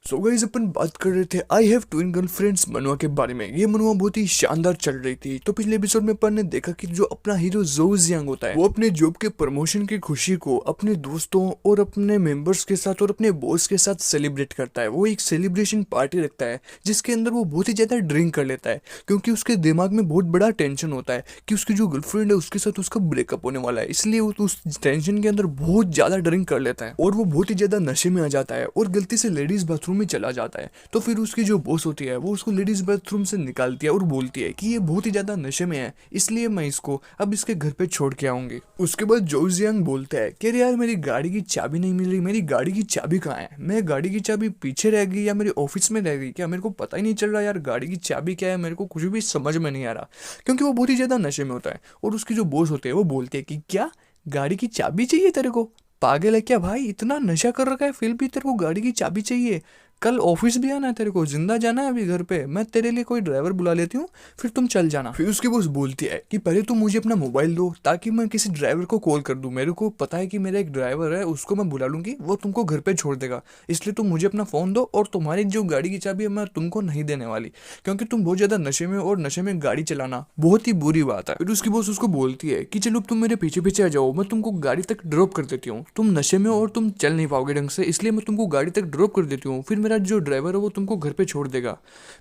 So guys अपन बात कर रहे थे आई हैव ट्विन गर्लफ्रेंड्स मनुआ के बारे में। ये मनुआ बहुत ही शानदार चल रही थी। तो पिछले एपिसोड में अपन ने देखा कि जो अपना हीरो जो जियांग होता है वो अपने जॉब के प्रमोशन की खुशी को अपने दोस्तों और अपने मेंबर्स के साथ और अपने बॉस के साथ सेलिब्रेट करता है। वो एक सेलिब्रेशन पार्टी रखता है जिसके अंदर वो बहुत ही ज्यादा ड्रिंक कर लेता है, क्योंकि उसके दिमाग में बहुत बड़ा टेंशन होता है कि उसकी जो गर्लफ्रेंड है उसके साथ उसका ब्रेकअप होने वाला है। इसलिए वो उस टेंशन के अंदर बहुत ज्यादा ड्रिंक कर लेता है और वो बहुत ही ज्यादा नशे में आ जाता है और गलती से लेडीज बाथरूम में चला जाता है। तो फिर उसकी जो बॉस होती है वो उसको लेडीज बाथरूम से निकालती है और बोलती है कि ये बहुत ही ज्यादा नशे में है, इसलिए मैं इसको अब इसके घर पे छोड़ के आऊंगी। उसके बाद जो जियांग बोलता है कि अरे यार मेरी गाड़ी की चाबी नहीं मिल रही, मेरी गाड़ी की चाबी कहाँ है, मैं गाड़ी की चाबी पीछे रह गई या मेरे ऑफिस में रह गई क्या, मेरे को पता ही नहीं चल रहा यार गाड़ी की चाबी क्या है, मेरे को कुछ भी समझ में नहीं आ रहा, क्योंकि वो बहुत ही ज्यादा नशे में होता है। और उसकी जो बॉस होते हैं वो बोलते हैं कि क्या गाड़ी की चाबी चाहिए तेरे को, पागल है क्या भाई, इतना नशा कर रखा है फिर भी तेरे को गाड़ी की चाबी चाहिए, कल ऑफिस भी आना है, तेरे को जिंदा जाना है अभी घर पे, मैं तेरे लिए कोई ड्राइवर बुला लेती हूँ फिर तुम चल जाना। फिर उसकी बॉस बोलती है कि पहले तुम मुझे अपना मोबाइल दो ताकि मैं किसी ड्राइवर को कॉल कर दूं, मेरे को पता है कि मेरा एक ड्राइवर है उसको मैं बुला लूंगी, वो तुमको घर पे छोड़ देगा, इसलिए तुम मुझे अपना फोन दो और तुम्हारी जो गाड़ी की चाबी है मैं तुमको नहीं देने वाली, क्योंकि तुम बहुत ज्यादा नशे में और नशे में गाड़ी चलाना बहुत ही बुरी बात है। फिर उसकी बॉस उसको बोलती है कि चलो तुम मेरे पीछे पीछे आ जाओ, मैं तुमको गाड़ी तक ड्रॉप कर देती हूँ, तुम नशे में और तुम चल नहीं पाओगे ढंग से, इसलिए मैं तुमको गाड़ी तक ड्रॉप कर देती हूँ, फिर मेरा जो ड्राइवर है वो तुमको घर पे छोड़ देगा।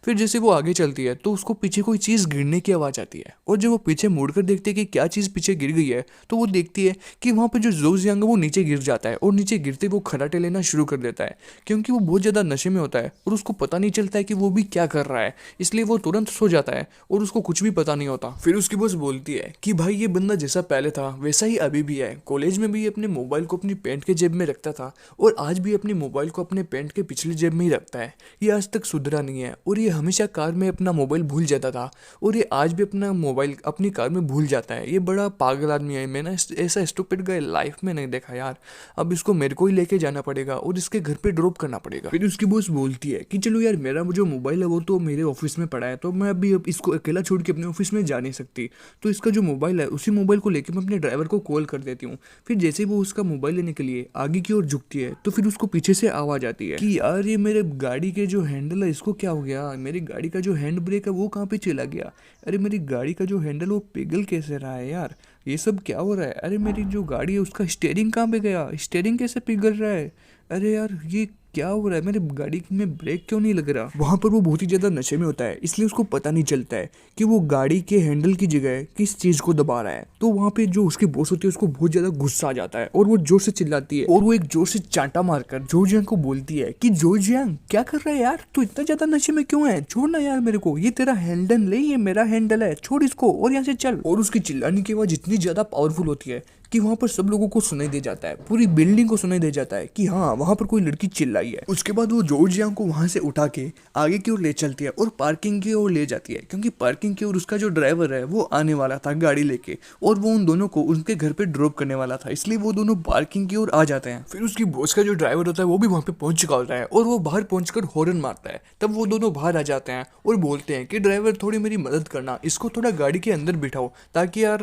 फिर जैसे वो आगे चलती है तो उसको पीछे कोई चीज गिरने की आवाज आती है और जब वो पीछे मुड़कर देखती है कि क्या चीज पीछे गिर गई है तो वो देखती है कि वहां पे जो जो जियांग है वो नीचे गिर जाता है और नीचे गिरते वो खराटे लेना शुरू कर देता है, क्योंकि वो बहुत ज्यादा नशे में होता है और उसको पता नहीं चलता है कि वो भी क्या कर रहा है, इसलिए वो तुरंत सो जाता है और उसको कुछ भी पता नहीं होता। फिर उसकी बॉस बोलती है कि भाई ये बंदा जैसा पहले था वैसा ही अभी भी है, कॉलेज में भी अपने मोबाइल को अपनी पैंट के जेब में रखता था और आज भी अपने मोबाइल को अपने पैंट के पिछले जेब में ही रखता है, ये आज तक सुधरा नहीं है और ये हमेशा कार में अपना मोबाइल भूल जाता था और ये आज भी अपना मोबाइल अपनी कार में भूल जाता है, ये बड़ा पागल आदमी है, मैंने ऐसा स्टूपिड गाय लाइफ में नहीं देखा यार, अब इसको मेरे को ही लेके जाना पड़ेगा और इसके घर पे ड्रॉप करना पड़ेगा। फिर उसकी बॉस बोलती है कि चलो यार मेरा जो मोबाइल है वो तो मेरे ऑफिस में पड़ा है, तो मैं अभी अब इसको अकेला छोड़ के अपने ऑफिस में जा नहीं सकती, तो इसका जो मोबाइल है उसी मोबाइल को लेकर मैं अपने ड्राइवर को कॉल कर देती हूँ। फिर जैसे ही वो उसका मोबाइल लेने के लिए आगे की ओर झुकती है तो फिर उसको पीछे से आवाज आती है कि यार ये मेरे गाड़ी के जो हैंडल है इसको क्या हो गया, मेरी गाड़ी का जो हैंड ब्रेक है वो कहाँ पे चला गया, अरे मेरी गाड़ी का जो हैंडल वो पिघल कैसे रहा है यार, ये सब क्या हो रहा है, अरे मेरी जो गाड़ी है उसका स्टेयरिंग कहाँ पे गया, स्टेयरिंग कैसे पिघल रहा है, अरे यार ये क्या हो रहा है, मेरे गाड़ी में ब्रेक क्यों नहीं लग रहा। वहां पर वो बहुत ही ज्यादा नशे में होता है इसलिए उसको पता नहीं चलता है कि वो गाड़ी के हैंडल की जगह किस चीज को दबा रहा है। तो वहां पे जो उसकी बॉस होती है उसको बहुत ज्यादा गुस्सा आ जाता है और वो जोर से चिल्लाती है और वो एक जोर से चांटा मारकर जो जियांग को बोलती है कि जो जियांग क्या कर रहा है यार, तू इतना ज्यादा नशे में क्यों है, छोड़ना यार मेरे को, ये तेरा हैंडल नहीं ये मेरा हैंडल है, छोड़ इसको और यहाँ से चल। और उसकी चिल्लाने की आवाज इतनी ज्यादा पावरफुल होती है कि वहां पर सब लोगों को सुनाई दे जाता है, पूरी बिल्डिंग को सुनाई दे जाता है कि हाँ वहां पर कोई लड़की चिल्लाई है। उसके बाद वो जो जियांग को वहां से उठा के आगे की ओर ले चलती है और पार्किंग की ओर ले जाती है, क्योंकि पार्किंग की ओर उसका जो ड्राइवर है वो आने वाला था गाड़ी लेके और वो उन दोनों को उनके घर पे ड्रॉप करने वाला था, इसलिए वो दोनों पार्किंग की ओर आ जाते हैं। फिर उसकी बॉस का जो ड्राइवर होता है वो भी वहां पे पहुंच चुका होता है और वो बाहर पहुंचकर हॉर्न मारता है, तब वो दोनों बाहर आ जाते हैं और बोलते हैं कि ड्राइवर थोड़ी मेरी मदद करना, इसको थोड़ा गाड़ी के अंदर बिठाओ ताकि यार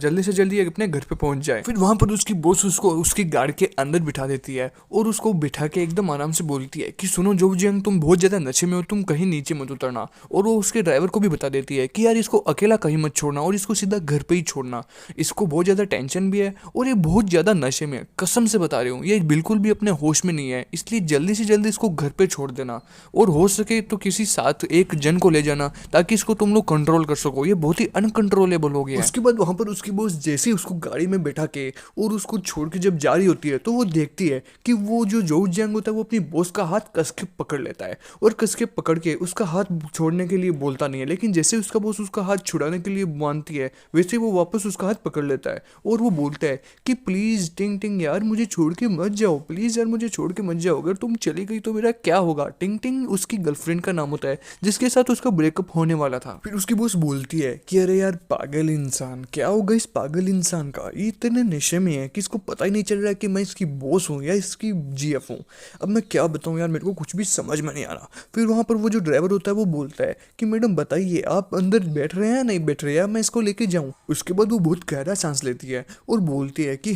जल्दी से जल्दी अपने घर पे पहुंच जाए। फिर वहां पर उसकी बॉस उसको उसकी गाड़ी के अंदर बिठा देती है और उसको बिठा के एकदम आराम से बोलती है कि सुनो जो जियांग तुम बहुत ज्यादा नशे में हो, तुम कहीं नीचे मत उतरना, और वो उसके ड्राइवर को भी बता देती है कि यार इसको अकेला कहीं मत छोड़ना और इसको सीधा घर पे ही छोड़ना, इसको बहुत ज्यादा टेंशन भी है और ये बहुत ज्यादा नशे में है, कसम से बता रही हूँ ये बिल्कुल भी अपने होश में नहीं है, इसलिए जल्दी से जल्दी इसको घर पे छोड़ देना और हो सके तो किसी साथ एक जन को ले जाना ताकि इसको तुम लोग कंट्रोल कर सको, ये बहुत ही अनकंट्रोलेबल हो गया है। उसके बाद वहां पर उसकी बॉस जैसे ही उसको गाड़ी में बैठा के और उसको छोड़ के जब जा रही होती है तो वो देखती है कि वो जो जियांग होता है वो अपनी बॉस का हाथ कस के पकड़ लेता है और कस के पकड़ के उसका हाथ छोड़ने के लिए बोलता नहीं है, लेकिन जैसे उसका बॉस उसका हाथ छुड़ाने के लिए मानती है वैसे वो वापस उसका हाथ पकड़ लेता है और वो बोलता है कि प्लीज टिंग टिंग यार मुझे छोड़ के मत जाओ, प्लीज यार मुझे छोड़ के मत जाओ, अगर तुम चली गई तो मेरा क्या होगा। टिंग टिंग उसकी गर्लफ्रेंड का नाम होता है जिसके साथ उसका ब्रेकअप होने वाला था। फिर उसकी बॉस बोलती है कि अरे यार पागल इंसान, क्या होगा इस पागल इंसान का, ये इतने नशे में है कि इसको पता ही नहीं चल रहा है कि मैं इसकी बॉस हूँ या इसकी जीएफ हूँ, अब मैं क्या बताऊँ यार मेरे को कुछ भी समझ में नहीं आ रहा। फिर वहाँ पर वो जो ड्राइवर होता है वो बोलता है कि मैडम बताइए आप अंदर बैठ रहे हैं नहीं बैठ रहे हैं, मैं इसको लेके जाऊँ। उसके बाद वो बहुत गहरा सांस लेती है और बोलती है कि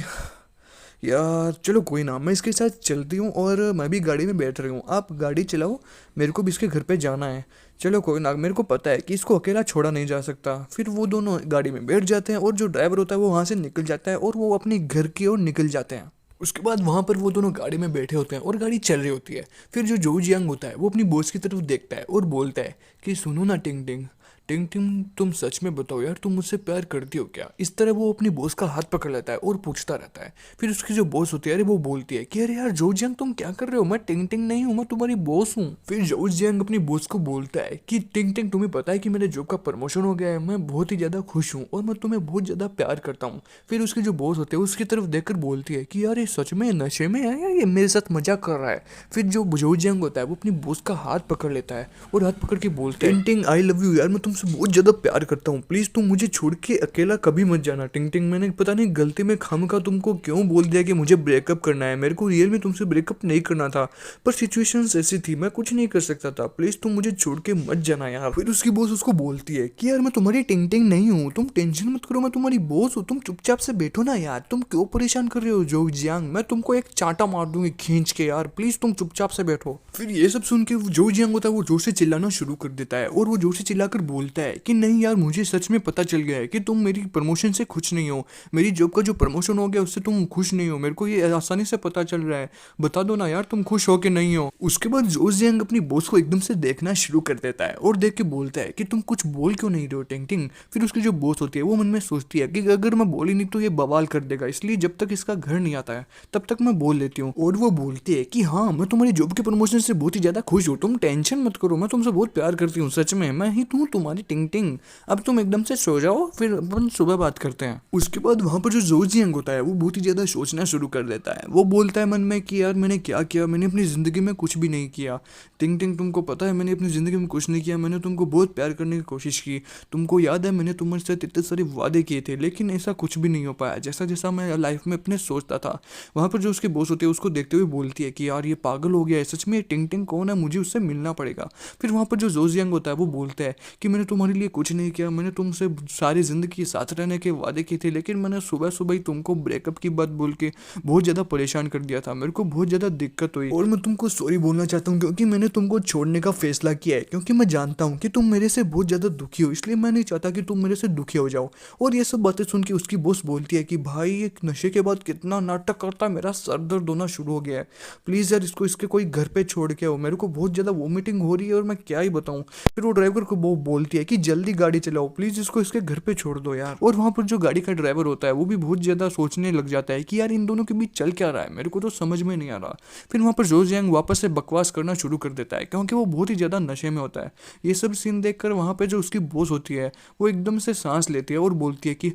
यार चलो कोई ना, मैं इसके साथ चलती हूँ और मैं भी गाड़ी में बैठ रही हूँ, आप गाड़ी चलाओ, मेरे को भी इसके घर पे जाना है। चलो कोई ना, मेरे को पता है कि इसको अकेला छोड़ा नहीं जा सकता। फिर वो दोनों गाड़ी में बैठ जाते हैं और जो ड्राइवर होता है वो वहाँ से निकल जाता है और वो अपनी घर की ओर निकल जाते हैं। उसके बाद वहाँ पर वो दोनों गाड़ी में बैठे होते हैं और गाड़ी चल रही होती है। फिर जो जो जियांग होता है वो अपनी बॉस की तरफ देखता है और बोलता है कि सुनो ना टिंग टिंग, टिंग टिंग तुम सच में बताओ यार, तुम मुझसे प्यार करती हो क्या? इस तरह वो अपनी बॉस का हाथ पकड़ लेता है और पूछता रहता है। फिर उसकी जो बॉस होती है अरे वो बोलती है कि अरे यार जो जियांग तुम क्या कर रहे हो, मैं टिंग टिंग नहीं हूँ, मैं तुम्हारी बॉस हूँ। फिर जो जियांग अपनी बॉस को बोलता है कि टिंग टिंग तुम्हें पता है कि मेरे जॉब का प्रमोशन हो गया है, मैं बहुत ही ज्यादा खुश हूँ और मैं तुम्हें बहुत ज्यादा प्यार करता हूँ। फिर उसकी जो बॉस होते है उसकी तरफ देखकर बोलती है कि यार ये सच में नशे में है या ये मेरे साथ मजाक कर रहा है। फिर जो जो जियांग होता है वो अपनी बॉस का हाथ पकड़ लेता है और हाथ पकड़ के बोलता है टिंग टिंग आई लव यू यार, मैं तुमसे बहुत ज्यादा प्यार करता हूँ, प्लीज तुम मुझे छोड़ के अकेला कभी मत जाना। टिंग टिंग मैंने पता नहीं गलती में खामखा तुमको क्यों बोल दिया कि मुझे ब्रेकअप करना है, मेरे को रियल में तुमसे ब्रेकअप नहीं करना था, पर सिचुएशंस ऐसी थी, मैं कुछ नहीं कर सकता था, प्लीज तुम मुझे छोड़ के मत जाना यार। फिर उसकी बॉस उसको बोलती है कि यार मैं तुम्हारी टिंग टिंग नहीं हूँ, तुम टेंशन मत करो, मैं तुम्हारी बॉस हूँ, तुम चुपचाप से बैठो ना यार, तुम क्यों परेशान कर रहे हो जो जियांग, मैं तुमको एक चांटा मार दूंगी खींच के यार, प्लीज तुम चुपचाप से बैठो। फिर ये सब सुन के जो जियांग होता है वो जोर से चिल्लाना शुरू कर देता है और वो जोर से चिल्लाकर बोलता है कि नहीं यार मुझे सच में पता चल गया है कि तुम मेरी प्रमोशन से खुश नहीं हो, मेरी जॉब का जो प्रमोशन हो गया उससे तुम खुश नहीं हो, मेरे को ये आसानी से पता चल रहा है, बता दो ना यार तुम खुश हो कि नहीं हो। उसके बाद जो जियांग अपनी बॉस को एकदम से देखना शुरू कर देता है और देख के बोलता है कि तुम कुछ बोल क्यों नहीं रहे हो टिंग टिंग। फिर उसकी जो बॉस होती है वो मन में सोचती है कि अगर मैं बोली नहीं तो ये बवाल कर देगा, इसलिए जब तक इसका घर नहीं आता है तब तक मैं बोल लेती हूँ। और वो बोलती है कि हाँ मैं तुम्हारी जॉब के प्रमोशन से बहुत ही ज्यादा खुश हूँ, तुम टेंशन मत करो, मैं तुमसे बहुत प्यार करती हूँ, सच में मैं ही हूँ तुम्हारी टिंग टिंग, अब तुम एकदम से सो जाओ फिर अपन सुबह बात करते हैं। उसके बाद वहां पर जो जो जियांग होता है वो बहुत ही ज्यादा सोचना शुरू कर देता है। वो बोलता है मन में कि यार मैंने क्या किया, मैंने अपनी जिंदगी में कुछ भी नहीं किया टिंग टिंग, तुमको पता है मैंने अपनी जिंदगी में कुछ नहीं किया, मैंने तुमको बहुत प्यार करने की कोशिश की, तुमको याद है मैंने तुम्हारे साथ इतने सारे वादे किए थे, लेकिन ऐसा कुछ भी नहीं हो पाया जैसा जैसा मैं लाइफ में अपने सोचता था। वहां पर जो उसकी बॉस होती है उसको देखते हुए बोलती है कि यार ये पागल हो गया है, सच में टिंग टिंग कौन है, मुझे उससे मिलना पड़ेगा। फिर वहां पर जो जो जियांग होता है वो बोलता है कि मैंने तुम्हारे लिए कुछ नहीं किया, मैंने तुमसे सारी जिंदगी साथ रहने के वादे किए थे, लेकिन मैंने सुबह सुबह ही तुमको ब्रेकअप की बात बोल के बहुत ज्यादा परेशान कर दिया था, मेरे को बहुत ज्यादा दिक्कत हुई और मैं तुमको सॉरी बोलना चाहता हूँ क्योंकि मैंने तुमको छोड़ने का फैसला किया है, क्योंकि मैं जानता हूँ कि तुम मेरे से बहुत ज्यादा दुखी हो, इसलिए मैं नहीं चाहता कि तुम मेरे से दुखी हो जाओ। और ये सब बातें सुन के उसकी बॉस बोलती है कि भाई एक नशे के बाद कितना नाटक करता है, मेरा सर दर्द होना शुरू हो गया है, प्लीज यार इसको इसके कोई घर पे छोड़ के आओ, मेरे को बहुत ज्यादा वोमिटिंग हो रही है और मैं क्या ही बताऊं। फिर वो ड्राइवर को वो बोलती है कि जल्दी गाड़ी चलाओ, प्लीज इसको इसके घर पे छोड़ दो यार। और वहां पर जो गाड़ी का ड्राइवर होता है वो भी बहुत ज्यादा सोचने लग जाता है कि यार इन दोनों के बीच चल क्या रहा है, मेरे को तो समझ में नहीं आ रहा। फिर वहां पर जो जियांग वापस से बकवास करना शुरू कर देता है क्योंकि वो बहुत ही ज्यादा नशे में होता है। ये सब सीन देखकर वहां पे जो उसकी बॉस होती है वो एकदम से सांस लेती है और बोलती है कि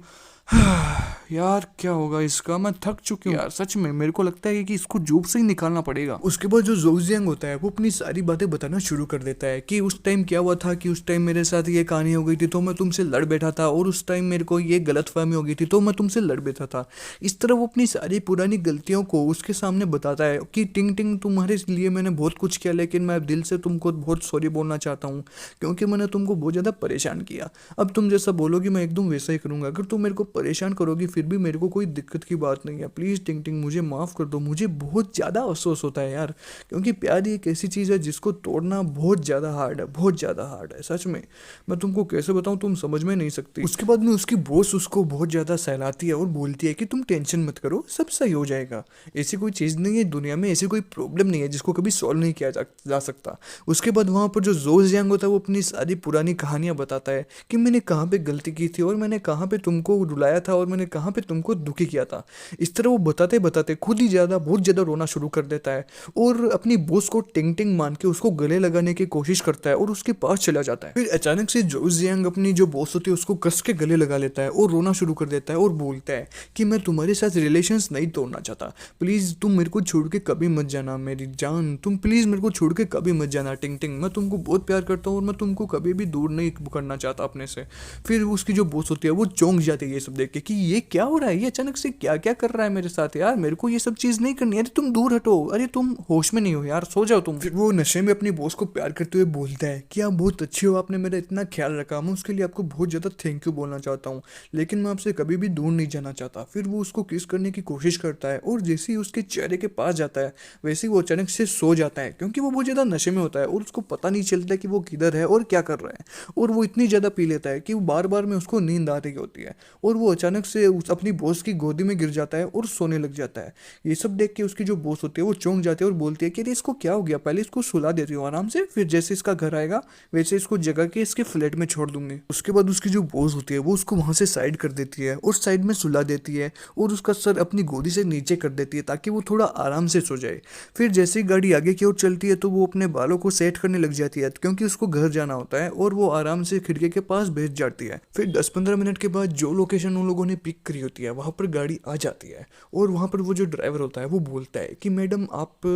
यार क्या होगा इसका, मैं थक चुकी हूँ यार, सच में मेरे को लगता है कि इसको जॉब से ही निकालना पड़ेगा। उसके बाद जो जो जियांग होता है वो अपनी सारी बातें बताना शुरू कर देता है कि उस टाइम क्या हुआ था, कि उस टाइम मेरे साथ ये कहानी हो गई थी तो मैं तुमसे लड़ बैठा था, और उस टाइम मेरे को ये गलतफहमी हो गई थी तो मैं तुमसे लड़ बैठा था। इस तरह वो अपनी सारी पुरानी गलतियों को उसके सामने बताता है कि टिंग टिंग तुम्हारे लिए मैंने बहुत कुछ किया, लेकिन मैं दिल से तुमको बहुत सॉरी बोलना चाहता हूँ क्योंकि मैंने तुमको बहुत ज़्यादा परेशान किया। अब तुम जैसा बोलोगी मैं एकदम वैसा ही करूँगा, अगर तुम मेरे को परेशान करोगी फिर भी मेरे को कोई दिक्कत की बात नहीं है, प्लीज़ टिंग टिंग मुझे माफ़ कर दो, मुझे बहुत ज़्यादा अफसोस होता है यार, क्योंकि प्यार ही एक ऐसी चीज़ है जिसको तोड़ना बहुत ज़्यादा हार्ड है, बहुत ज़्यादा हार्ड है, सच में मैं तुमको कैसे बताऊँ, तुम समझ में नहीं सकती। उसके बाद में उसकी बॉस उसको बहुत ज़्यादा सहलाती है और बोलती है कि तुम टेंशन मत करो, सब सही हो जाएगा, ऐसी कोई चीज़ नहीं है दुनिया में, ऐसी कोई प्रॉब्लम नहीं है जिसको कभी सॉल्व नहीं किया जा सकता। उसके बाद वहाँ पर जो जियांग होता है वो अपनी सारी पुरानी कहानियाँ बताता है कि मैंने कहाँ पे गलती की थी और मैंने कहाँ पे तुमको रुलाया था और मैंने कहाँ पे तुमको दुखी किया था। इस तरह वो बताते बताते खुद ही बहुत ज़्यादा रोना शुरू कर देता है और अपनी बॉस को टिंग टिंग मान के उसको गले लगाने की कोशिश करता है और उसके पास चला जाता है। फिर अचानक से जो जियांग अपनी जो बॉस होती है उसको कस के गले लगा लेता है और रोना शुरू कर देता है और बोलता है कि मैं तुम्हारे साथ रिलेशंस नहीं तोड़ना चाहता, प्लीज़ तुम मेरे को छोड़ के कभी मत जाना मेरी जान, तुम प्लीज़ मेरे को छोड़ के कभी मत जाना टिंग टिंग, मैं तुमको बहुत प्यार करता हूँ और मैं तुमको कभी भी दूर नहीं करना चाहता अपने से। फिर उसकी जो बॉस होती है वो चौंक जाती है ये सब देख के कि ये क्या हो रहा है, ये अचानक से क्या क्या कर रहा है मेरे साथ यार, मेरे को ये सब चीज़ नहीं करनी, अरे तुम दूर हटो, अरे तुम होश में नहीं हो यार, सो जाओ तुम। फिर वो नशे में अपनी बॉस को प्यार करते हुए बोलता है कि आप बहुत अच्छे हो, आपने मेरा इतना ख्याल रखा, मैं उसके लिए आपको बहुत ज़्यादा थैंक यू बोलना चाहता हूँ, लेकिन मैं आपसे कभी भी दूर नहीं जाना चाहता। फिर वो उसको किस करने की कोशिश करता है और जैसे ही उसके चेहरे के पास जाता है वैसे ही वो अचानक से सो जाता है, क्योंकि वो बहुत ज़्यादा नशे में होता है और उसको पता नहीं चलता कि वो किधर है और क्या कर रहा है। और वो इतनी ज़्यादा पी लेता है कि वो बार बार में उसको नींद आ रही होती है और वो अचानक से उस अपनी बॉस की गोदी में गिर जाता है और सोने लग जाता है। ये सब देख के उसकी जो बॉस होती है वो चौंक जाती है और बोलती है कि अरे इसको क्या हो गया, पहले इसको सुला देती हूँ आराम से, फिर जैसे इसका घर आएगा वैसे इसको जगह के इसके फ्लैट में छोड़ दूंगी। उसके बाद उसकी जो बॉस होती है वो उसको वहां से साइड कर देती है और साइड में सुला देती है और उसका सर अपनी गोदी से नीचे कर देती है ताकि वो थोड़ा आराम से सो जाए। फिर जैसे ही गाड़ी आगे की ओर चलती है तो वो अपने बालों को सेट करने लग जाती है क्योंकि उसको घर जाना होता है और वो आराम से खिड़की के पास बैठ जाती है। फिर 10-15 मिनट के बाद जो लोकेशन उन लोगों ने पिक करी होती है वहां पर गाड़ी आ जाती है और वहां पर वो जो ड्राइवर होता है वो बोलता है कि मैडम आप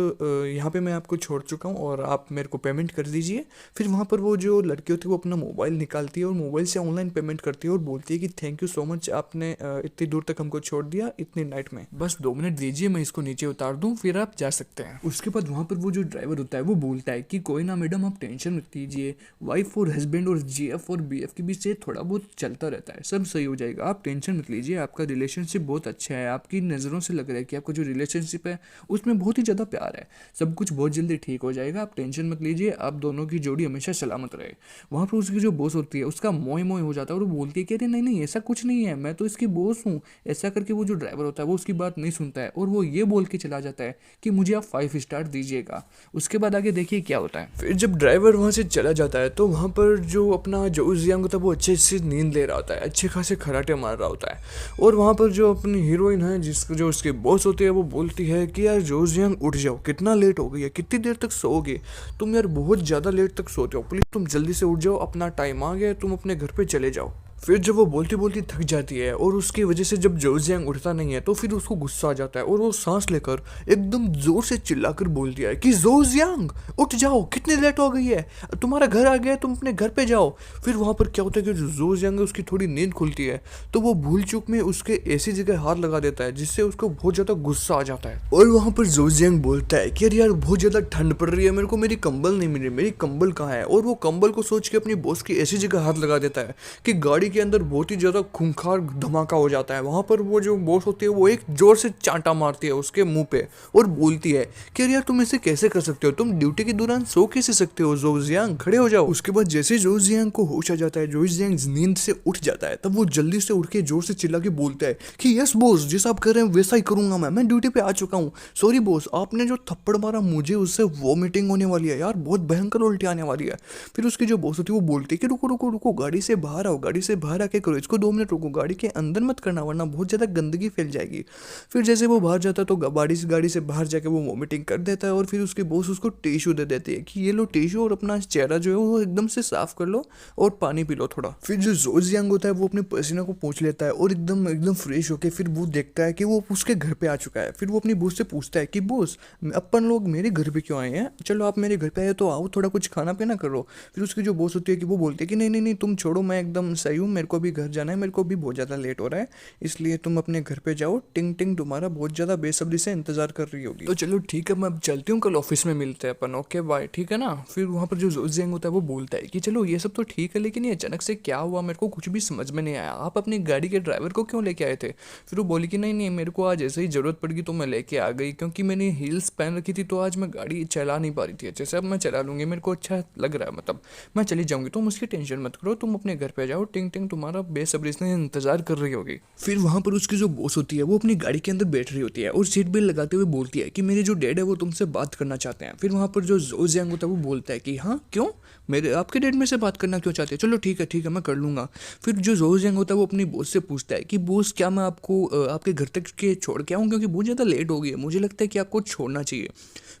यहाँ पे मैं आपको छोड़ चुका हूँ और आप मेरे को पेमेंट कर दीजिए। फिर वहाँ पर वो जो लड़की होती है वो अपना मोबाइल निकालती है और मोबाइल से ऑनलाइन पेमेंट करती है और बोलती है कि थैंक यू सो मच, आपने इतनी दूर तक हमको छोड़ दिया इतनी नाइट में, बस 2 मिनट दीजिए मैं इसको नीचे उतार दूँ फिर आप जा सकते हैं। उसके बाद वहाँ पर वो जो ड्राइवर होता है वो बोलता है कि कोई ना मैडम आप टेंशन मत लीजिए, वाइफ और हस्बैंड और जीएफ और बीएफ के बीच से थोड़ा बहुत चलता रहता है, सब सही हो जाएगा, आप टेंशन मत लीजिए, आपका रिलेशनशिप बहुत अच्छा है, आपकी नज़रों से लग रहा है कि आपका जो रिलेशनशिप है उसमें बहुत ही ज़्यादा प्यार है, सब कुछ बहुत जल्दी ठीक हो जाएगा, आप टेंशन मत लीजिए, आप दोनों की जोड़ी हमेशा सलामत रहे। वहाँ पर उसकी जो बॉस होती है उसका मोह मोह हो जाता है और वो बोलती है कि अरे नहीं नहीं ऐसा कुछ नहीं है, मैं तो इसकी बॉस हूँ, ऐसा करके वो जो ड्राइवर होता है वो उसकी बात नहीं सुनता है और वो ये बोल के चला जाता है कि मुझे आप 5 स्टार दीजिएगा। उसके बाद आगे देखिए क्या होता है। फिर जब ड्राइवर वहाँ से चला जाता है तो वहाँ पर जो अपना जो जियांग होता है वो अच्छे से नींद ले रहा होता है, अच्छे खासे खराटे मार रहा होता है और वहाँ पर जो अपनी हीरोइन है जिसको जो उसकी बॉस होती है वो बोलती है कि यार जो जियांग उठ जाओ, कितना लेट हो गई है, कितनी देर तक सोओगे तुम यार, बहुत ज़्यादा लेट तक सोते हो, प्लीज़ तुम जल्दी से उठ जाओ, अपना टाइम आ गया, तुम अपने घर पे चले जाओ। फिर जब वो बोलती बोलती थक जाती है और उसकी वजह से जब जो जियांग उठता नहीं है तो फिर उसको गुस्सा आ जाता है और वो सांस लेकर एकदम जोर से चिल्लाकर बोलती है कि जो जियांग उठ जाओ, कितनी लेट हो गई है, तुम्हारा घर आ गया है, तुम अपने घर पे जाओ। फिर वहाँ पर क्या होता है कि जो जियांग है उसकी थोड़ी नींद खुलती है तो वो भूल चूक में उसके ऐसी जगह हाथ लगा देता है जिससे उसको बहुत ज़्यादा गुस्सा आ जाता है और वहाँ पर जो जियांग बोलता है कि यार बहुत ज़्यादा ठंड पड़ रही है, मेरे को मेरी कंबल नहीं मिल रही, मेरी कंबल कहाँ है, और वो कंबल को सोच के अपनी बॉस की ऐसी जगह हाथ लगा देता है कि गाड़ी के अंदर बहुत ही ज़्यादा खूंखार धमाका हो जाता है। वहाँ पर वो जो बॉस होती है वो एक जोर से चांटा मारती है उसके मुंह पे और बोलती है कि यार तुम ऐसे कैसे कर सकते हो, तुम ड्यूटी के दौरान सो कैसे सकते हो, जो जियांग खड़े हो जाओ। उसके बाद जैसे जो जियांग को होश आ जाता है, जो जियांग नींद से उठ जाता है, तब वो जल्दी से उठ के जोर से चिल्ला के बोलता है कि यस बॉस, जैसा आप कर रहे हैं वैसा ही करूंगा, मैं ड्यूटी पे आ चुका हूँ, सॉरी बॉस, आपने जो थप्पड़ मारा मुझे उससे वॉमिटिंग होने वाली है यार, बहुत भयंकर उल्टी आने वाली है। फिर उसकी जो बॉस होती है वो बोलती है कि रुको रुको रुको, गाड़ी से बाहर आओ, गाड़ी से बाहर आके करो इसको, 2 मिनट रुको, गाड़ी के अंदर मत करना वरना बहुत ज़्यादा गंदगी फैल जाएगी। फिर जैसे वो बाहर जाता है तो गाड़ी से बाहर जाके वो वॉमिटिंग कर देता है और फिर उसके बॉस उसको टिश्यू दे देती है कि ये लो टिश्यू और अपना चेहरा जो है वो एकदम से साफ कर लो और पानी पी लो थोड़ा। फिर जो जो जियांग होता है वो अपने पसीना को पोंछ लेता है और एकदम एकदम फ्रेश होके फिर वो देखता है कि वो उसके घर पे आ चुका है। फिर वो अपनी बॉस से पूछता है कि बॉस अपन लोग मेरे घर पे क्यों आए हैं, चलो आप मेरे घर पे आए तो आओ, थोड़ा कुछ खाना पीना करो। फिर उसकी जो बॉस होती है कि वो बोलती है कि नहीं नहीं नहीं तुम छोड़ो, मैं एकदम सही हूँ, मेरे को भी घर जाना है, मेरे को भी बहुत ज़्यादा लेट हो रहा है, इसलिए तुम अपने घर पे जाओ, टिंग टिंग तुम्हारा बहुत ज़्यादा बेसब्री से इंतजार कर रही होगी। तो चलो ठीक है, मैं अब चलती हूँ, कल ऑफिस में मिलते हैं अपन, ओके बाय, ठीक है ना। फिर वहाँ पर जो जियांग होता है वो बोलता है कि चलो ये सब तो ठीक है, लेकिन ये अचानक से क्या हुआ, मेरे को कुछ भी समझ में नहीं आया, आप अपनी गाड़ी के ड्राइवर को क्यों लेके आए थे। फिर वो बोली कि नहीं नहीं मेरे को आज ऐसे ही ज़रूरत पड़ गई तो मैं लेके आ गई, क्योंकि मैंने हील्स पहन रखी थी तो आज मैं गाड़ी चला नहीं पा रही थी अच्छे से, अब मैं चला लूँगी, मेरे को अच्छा लग रहा है, मतलब मैं चली जाऊँगी, तुम उसकी टेंशन मत करो, तुम अपने घर पे जाओ, टिंग टिंग तुम्हारा बेसब्री से इंतजार कर रही होगी। फिर वहाँ पर उसकी जो बॉस होती है वो अपनी गाड़ी के अंदर बैठ रही होती है और सीट बेल्ट लगाते हुए बोलती है कि मेरे जो डैड है वो तुमसे बात करना चाहते हैं। फिर वहाँ पर जो जियांग होता है वो बोलता है कि हाँ क्यों, मेरे आपके डैड में से बात करना क्यों चाहते हैं, चलो ठीक है मैं कर लूँगा। फिर जो जियांग होता है वो अपनी बॉस से पूछता है कि बॉस क्या मैं आपको आपके घर तक के छोड़ के आऊँ, क्योंकि बहुत ज़्यादा लेट हो गई है, मुझे लगता है कि आपको छोड़ना चाहिए।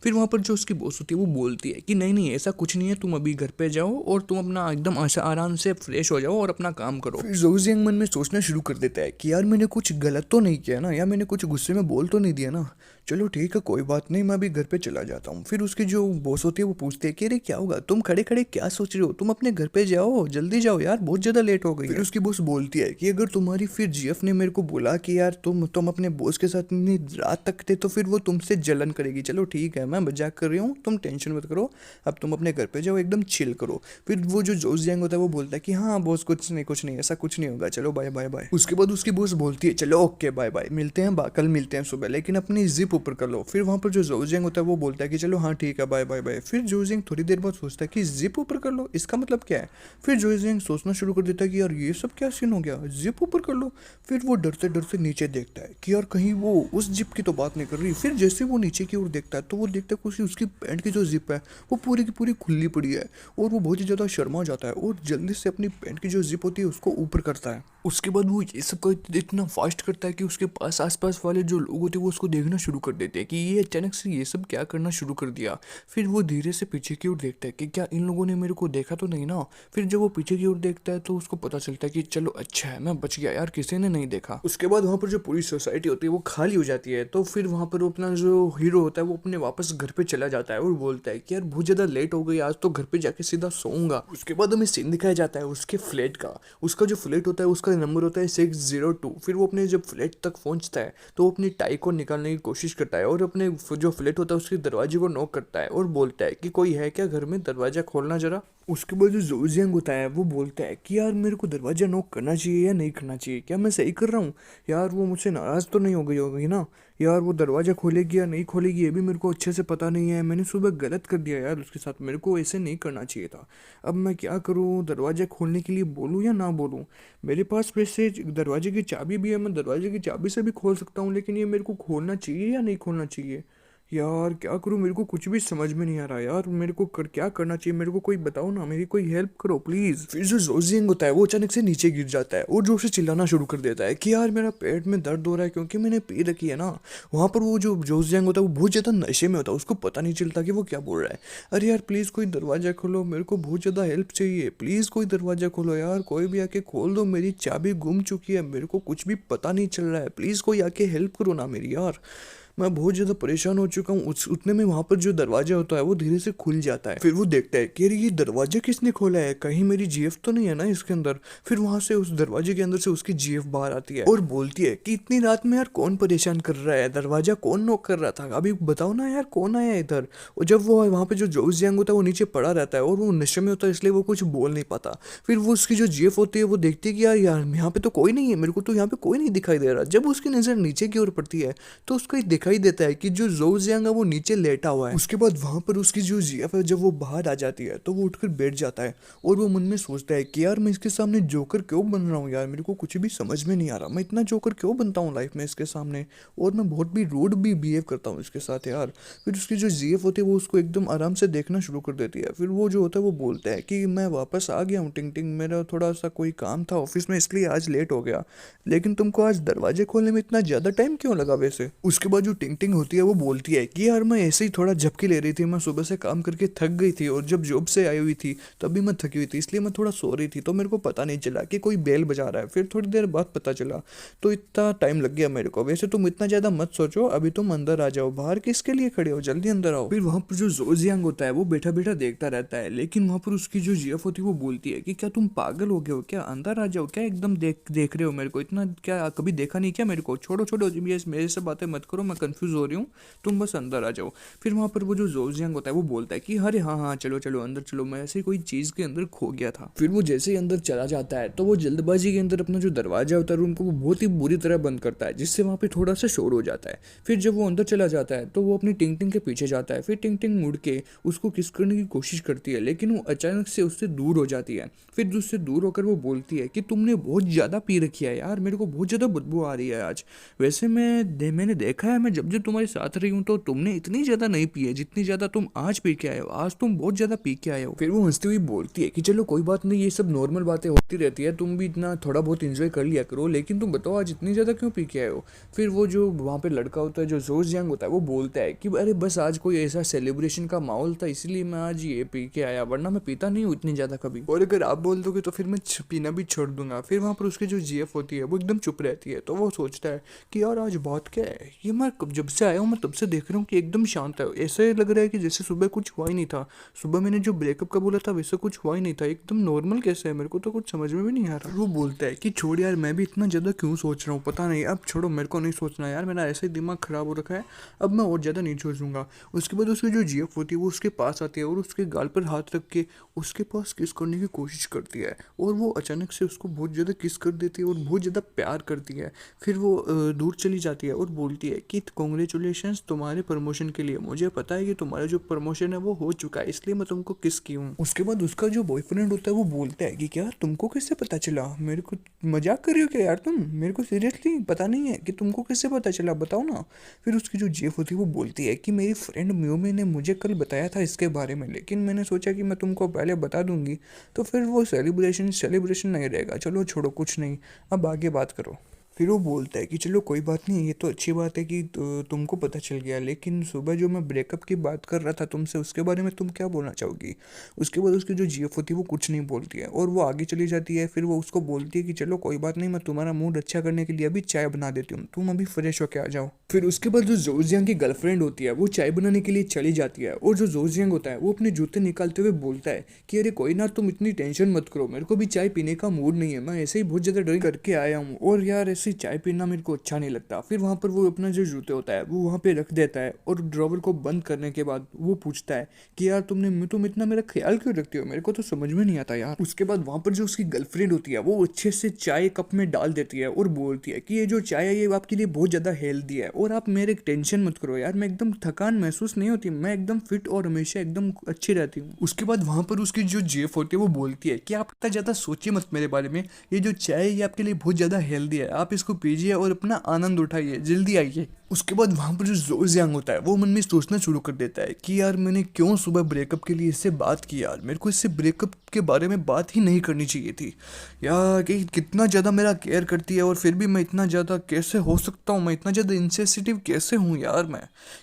फिर वहाँ पर जो उसकी बॉस होती है वो बोलती है कि नहीं नहीं ऐसा कुछ नहीं है, तुम अभी घर पे जाओ और तुम अपना एकदम आराम से फ्रेश हो जाओ और अपना काम करो। फिर जो जियांग मन में सोचना शुरू कर देता है कि यार मैंने कुछ गलत तो नहीं किया ना, या मैंने कुछ गुस्से में बोल तो नहीं दिया ना, चलो ठीक है कोई बात नहीं, मैं अभी घर पे चला जाता हूँ। फिर उसकी जो बॉस होती है वो पूछती है कि अरे क्या होगा, तुम खड़े खड़े क्या सोच रहे हो, तुम अपने घर पे जाओ, जल्दी जाओ यार, बहुत ज्यादा लेट हो गई। फिर उसकी बॉस बोलती है कि अगर तुम्हारी फिर जीएफ ने मेरे को बोला कि यार तुम अपने बॉस के साथ इतनी रात तक थे तो फिर वो तुमसे जलन करेगी। चलो ठीक है मैं मजाक कर रही हूँ, तुम टेंशन मत करो, अब तुम अपने घर पे जाओ, एकदम चिल करो। फिर वो जो जोस जैंग होता है वो बोलता है कि हाँ बॉस कुछ नहीं ऐसा कुछ नहीं होगा, चलो बाय बाय बाय। उसके बाद उसकी बॉस बोलती है चलो ओके बाय बाय, मिलते हैं कल मिलते हैं सुबह, लेकिन अपनी जिप ऊपर कर लो। फिर वहां पर जो जोस जैंग होता है वो बोलता है कि चलो हाँ ठीक है बाय बाय बाय। फिर जोस जैंग थोड़ी देर बाद सोचता है कि जिप ऊपर कर लो, इसका मतलब क्या है। फिर जोस जैंग सोचना शुरू कर देता है कि यार ये सब क्या सीन हो गया, जिप ऊपर कर लो। फिर वो डरते डरते नीचे देखता है कि यार कहीं वो उस जिप की तो बात नहीं कर रही। फिर जैसे वो नीचे की ओर देखता है तो वो देखता है कि उसकी पैंट की जो जिप है वो पूरी की पूरी खुली पड़ी है, और वो बहुत ही ज़्यादा शर्मा जाता है और जल्दी से अपनी पैंट की जो जिप होती है उसको ऊपर करता है। उसके बाद वो ये सब इतना फास्ट करता है कि उसके पास आसपास वाले जो लोग होते हैं वो उसको देखना शुरू कर देते हैं कि ये अचानक से ये सब क्या करना शुरू कर दिया। फिर वो धीरे से पीछे की ओर देखता है कि क्या इन लोगों ने मेरे को देखा तो नहीं ना। फिर जब वो पीछे की ओर देखता है तो उसको पता चलता है कि चलो अच्छा है मैं बच गया यार, किसी ने नहीं देखा। उसके बाद वहाँ पर जो पूरी सोसाइटी होती है वो खाली हो जाती है, तो फिर वहाँ पर अपना जो हीरो होता है वो अपने वापस घर पे चला जाता है और बोलता है कि यार बहुत ज़्यादा लेट हो गई, आज तो घर पे जाके सीधा सोऊंगा। उसके बाद हमें सीन दिखाया जाता है उसके फ्लैट का। उसका जो फ्लैट होता है उसका नंबर होता है 602। फिर वो अपने जब फ्लैट तक पहुंचता है तो वो अपनी टाई को निकालने की कोशिश करता है और अपने जो फ्लैट होता है उसके दरवाजे को नॉक करता है और बोलता है कि कोई है क्या घर में, दरवाजा खोलना जरा। उसके बाद जो जोजियांग होता है वो बोलता है कि यार मेरे को दरवाजा नॉक करना चाहिए या नहीं करना चाहिए, क्या मैं सही कर रहा हूँ यार, वो मुझसे नाराज़ तो नहीं हो गई होगी ना यार, वो दरवाज़ा खोलेगी या नहीं खोलेगी ये भी मेरे को अच्छे से पता नहीं है, मैंने सुबह गलत कर दिया यार उसके साथ, मेरे को ऐसे नहीं करना चाहिए था। अब मैं क्या करूँ, दरवाज़ा खोलने के लिए बोलूँ या ना बोलूँ। मेरे पास वैसे दरवाजे की चाबी भी है, मैं दरवाजे की चाबी से भी खोल सकता हूँ, लेकिन ये मेरे को खोलना चाहिए या नहीं खोलना चाहिए यार, क्या करूँ, मेरे को कुछ भी समझ में नहीं आ रहा यार, मेरे को क्या करना चाहिए, मेरे को कोई बताओ ना, मेरी कोई हेल्प करो प्लीज। फिर जो जोजिंग होता है वो अचानक से नीचे गिर जाता है और जोर से चिल्लाना शुरू कर देता है कि यार मेरा पेट में दर्द हो रहा है क्योंकि मैंने पी रखी है ना। वहाँ पर वो जो जोजिंग होता है वो बहुत ज़्यादा नशे में होता है, उसको पता नहीं चलता कि वो क्या बोल रहा है। अरे यार प्लीज़ कोई दरवाज़ा खोलो, मेरे को बहुत ज़्यादा हेल्प चाहिए, प्लीज़ कोई दरवाज़ा खोलो यार, कोई भी आके खोल दो, मेरी चाबी गुम चुकी है, मेरे को कुछ भी पता नहीं चल रहा है, प्लीज़ कोई आके हेल्प करो ना मेरी यार, मैं बहुत ज़्यादा परेशान हो चुका हूँ। उतने में वहाँ पर जो दरवाजा होता है वो धीरे से खुल जाता है। फिर वो देखता है कि अरे ये दरवाजा किसने खोला है, कहीं मेरी जीएफ तो नहीं है ना इसके अंदर। फिर वहाँ से उस दरवाजे के अंदर से उसकी जीएफ बाहर आती है और बोलती है कि इतनी रात में यार कौन परेशान कर रहा है, दरवाजा कौन नॉक कर रहा था, अभी बताओ ना यार कौन आया इधर। और जब वो वहाँ पे जो जोस जैंग होता है वो नीचे पड़ा रहता है और वो नशे में होता है इसलिए वो कुछ बोल नहीं पाता। फिर वो उसकी जो जीएफ होती है वो देखती है कि यार यार यहाँ पे तो कोई नहीं है, मेरे को तो यहाँ पे कोई नहीं दिखाई दे रहा। जब उसकी नज़र नीचे की ओर पड़ती है तो उसको दिखाई देता है कि जो जोजियांग है वो नीचे लेटा हुआ है। उसके बाद वहां पर उसकी जो जीएफ है जब वो बाहर आ जाती है तो वो उठकर बैठ जाता है और वो मन में सोचता है कि यार मैं इसके सामने जोकर क्यों बन रहा हूँ यार, मेरे को कुछ भी समझ में नहीं आ रहा, मैं इतना जोकर क्यों बनता हूँ लाइफ में इसके सामने, और मैं बहुत भी रूड भी बिहेव करता हूँ इसके साथ यार। फिर उसकी जो जीएफ होती है वो उसको एकदम आराम से देखना शुरू कर देती है। फिर वो जो होता है वो बोलता है कि मैं वापस आ गया हूँ टिंग टिंग, मेरा थोड़ा सा कोई काम था ऑफिस में इसलिए आज लेट हो गया, लेकिन तुमको आज दरवाजे खोलने में इतना ज़्यादा टाइम क्यों लगा वैसे। उसके बाद जो टिंग टिंग होती है वो बोलती है कि यार मैं ऐसे ही थोड़ा झपकी ले रही थी, मैं सुबह से काम करके थक गई थी और जब जॉब से आई हुई थी तब भी मैं थकी हुई थी, इसलिए मैं थोड़ा सो रही थी तो मेरे को पता नहीं चला कि कोई बेल बजा रहा है, फिर थोड़ी देर बाद पता चला तो इतना टाइम लग गया मेरे को। वैसे तुम इतना ज़्यादा मत सोचो, अभी तुम अंदर आ जाओ, बाहर किसके लिए खड़े हो, जल्दी अंदर आओ। फिर वहाँ पर जो जोजियांग होता है वो बैठा बैठा देखता रहता है, लेकिन वहाँ पर उसकी जो जीएफ होती है वो बोलती है कि क्या तुम पागल हो गए हो क्या, अंदर आ जाओ, क्या एकदम देख रहे हो मेरे को, इतना क्या कभी देखा नहीं क्या मेरे को, छोड़ो छोड़ो मेरे से बातें मत करो, मैं कंफ्यूज हो रही हूँ, तुम बस अंदर आ जाओ। फिर वहाँ पर वो जो जोजियांग होता है वो बोलता है कि अरे हाँ हाँ चलो चलो अंदर चलो, मैं ऐसे कोई चीज़ के अंदर खो गया था। फिर वो जैसे ही अंदर चला जाता है तो वो जल्दबाजी के अंदर अपना जो दरवाजा होता है रूम को वो बहुत ही बुरी तरह बंद करता है, जिससे वहाँ पे थोड़ा सा शोर हो जाता है। फिर जब वो अंदर चला जाता है तो वो अपनी टिंग टिंग के पीछे जाता है। फिर टिंग टिंग मुड़ के उसको किस करने की कोशिश करती है, लेकिन वो अचानक से उससे दूर हो जाती है। फिर उससे दूर होकर वो बोलती है कि तुमने बहुत ज़्यादा पी रखी है यार, मेरे को बहुत ज़्यादा बदबू आ रही है आज, वैसे मैंने देखा है मैं जब जब तुम्हारे साथ रही हूँ तो तुमने इतनी ज़्यादा नहीं पी है जितनी ज़्यादा तुम आज पी के आए हो, आज तुम बहुत ज़्यादा पी के आए हो। फिर वो हंसती हुई बोलती है कि चलो कोई बात नहीं, ये सब नॉर्मल बातें होती रहती है, तुम भी इतना थोड़ा बहुत इंजॉय कर लिया करो, लेकिन तुम बताओ आज इतनी ज़्यादा क्यों पी के आए हो। फिर वो जो वहाँ पे लड़का होता है जो जोजियांग होता है वो बोलता है कि अरे बस आज कोई ऐसा सेलिब्रेशन का माहौल था इसलिए मैं आज ये पी के आया, वरना मैं पीता नहीं हूँ इतनी ज़्यादा कभी, और अगर आप बोल दोगे तो फिर मैं पीना भी छोड़ दूंगा। फिर वहाँ पर उसकी जो जीएफ होती है वो एकदम चुप रहती है, तो वो सोचता है कि यार आज बात क्या है, ये मैं कब जब से आया हूँ मैं तब से देख रहा हूँ कि एकदम शांत है, ऐसे लग रहा है कि जैसे सुबह कुछ हुआ ही नहीं था। सुबह मैंने जो ब्रेकअप का बोला था वैसे कुछ हुआ ही नहीं था, एकदम नॉर्मल कैसे है, मेरे को तो कुछ समझ में भी नहीं आ रहा। वो बोलता है कि छोड़ यार, मैं भी इतना ज़्यादा क्यों सोच रहा हूँ, पता नहीं, अब छोड़ो, मेरे को नहीं सोचना यार, मेरा ऐसे ही दिमाग ख़राब हो रखा है, अब मैं और ज़्यादा नहीं सोचूंगा। उसके बाद उसकी जो जीएफ होती है वो उसके पास आती है और उसके गाल पर हाथ रख के उसके पास किस करने की कोशिश करती है, और वो अचानक से उसको बहुत ज़्यादा किस कर देती है और बहुत ज़्यादा प्यार करती है। फिर वो दूर चली जाती है और बोलती है कि कॉन्ग्रेचुलेशंस तुम्हारे प्रमोशन के लिए, मुझे पता है कि तुम्हारा जो प्रमोशन है वो हो चुका है, इसलिए मैं तुमको किस की हूँ। उसके बाद उसका जो बॉयफ्रेंड होता है वो बोलता है कि क्या तुमको कैसे पता चला, मेरे को मजाक कर रही हो क्या यार तुम, मेरे को सीरियसली पता नहीं है कि तुमको कैसे पता चला, बताओ ना। फिर उसकी जो जेफ होती है वो बोलती है कि मेरी फ्रेंड म्यूमी ने मुझे कल बताया था इसके बारे में, लेकिन मैंने सोचा कि मैं तुमको पहले बता दूंगी तो फिर वो सेलिब्रेशन नहीं रहेगा, चलो छोड़ो कुछ नहीं, अब आगे बात करो। फिर वो बोलता है कि चलो कोई बात नहीं, ये तो अच्छी बात है कि तुमको पता चल गया, लेकिन सुबह जो मैं ब्रेकअप की बात कर रहा था तुमसे उसके बारे में तुम क्या बोलना चाहोगी। उसके बाद उसकी जो जीएफ होती है वो कुछ नहीं बोलती है और वो आगे चली जाती है। फिर वो उसको बोलती है कि चलो कोई बात नहीं, मैं तुम्हारा मूड अच्छा करने के लिए अभी चाय बना देती हूँ, तुम अभी फ्रेश होके आ जाओ। फिर उसके बाद जो जोजियांग की गर्लफ्रेंड होती है वो चाय बनाने के लिए चली जाती है और जो जोजियांग होता है वो अपने जूते निकालते हुए बोलता है कि अरे कोई ना, तुम इतनी टेंशन मत करो, मेरे को भी चाय पीने का मूड नहीं है, मैं ऐसे ही बहुत ज़्यादा ड्रिंक करके आया हूँ और यार ऐसी चाय पीना मेरे को अच्छा नहीं लगता। फिर वहाँ पर वो अपना जो जूते होता है वो वहाँ पे रख देता है और ड्रॉवर को बंद करने के बाद वो पूछता है कि यार तुम इतना मेरा ख्याल क्यों रखते हो, मेरे को तो समझ में नहीं आता यार। उसके बाद वहाँ पर जो उसकी गर्लफ्रेंड होती है वो अच्छे से चाय कप में डाल देती है और बोलती है कि ये जो चाय है ये आपके लिए बहुत ज़्यादा हेल्दी है और आप मेरे टेंशन मत करो यार, मैं एकदम थकान महसूस नहीं होती, मैं एकदम फिट और हमेशा एकदम अच्छी रहती हूँ। उसके बाद वहाँ पर उसकी जो जेफ होती है वो बोलती है कि आप इतना ज़्यादा सोचिए मत मेरे बारे में, ये जो चाय है ये आपके लिए बहुत ज़्यादा हेल्दी है, आप इसको पीजिए और अपना आनंद उठाइए, जल्दी आइए। उसके बाद वहाँ पर जो जोजियांग होता है वो मन में सोचना शुरू कर देता है कि यार मैंने क्यों सुबह ब्रेकअप के लिए इससे बात की, यार मेरे को इससे ब्रेकअप के बारे में बात ही नहीं करनी चाहिए थी यार, कि कितना ज़्यादा मेरा केयर करती है और फिर भी मैं इतना ज़्यादा कैसे हो सकता हूँ, मैं इतना ज़्यादा इंसेंसिटिव कैसे हूँ यार, मैं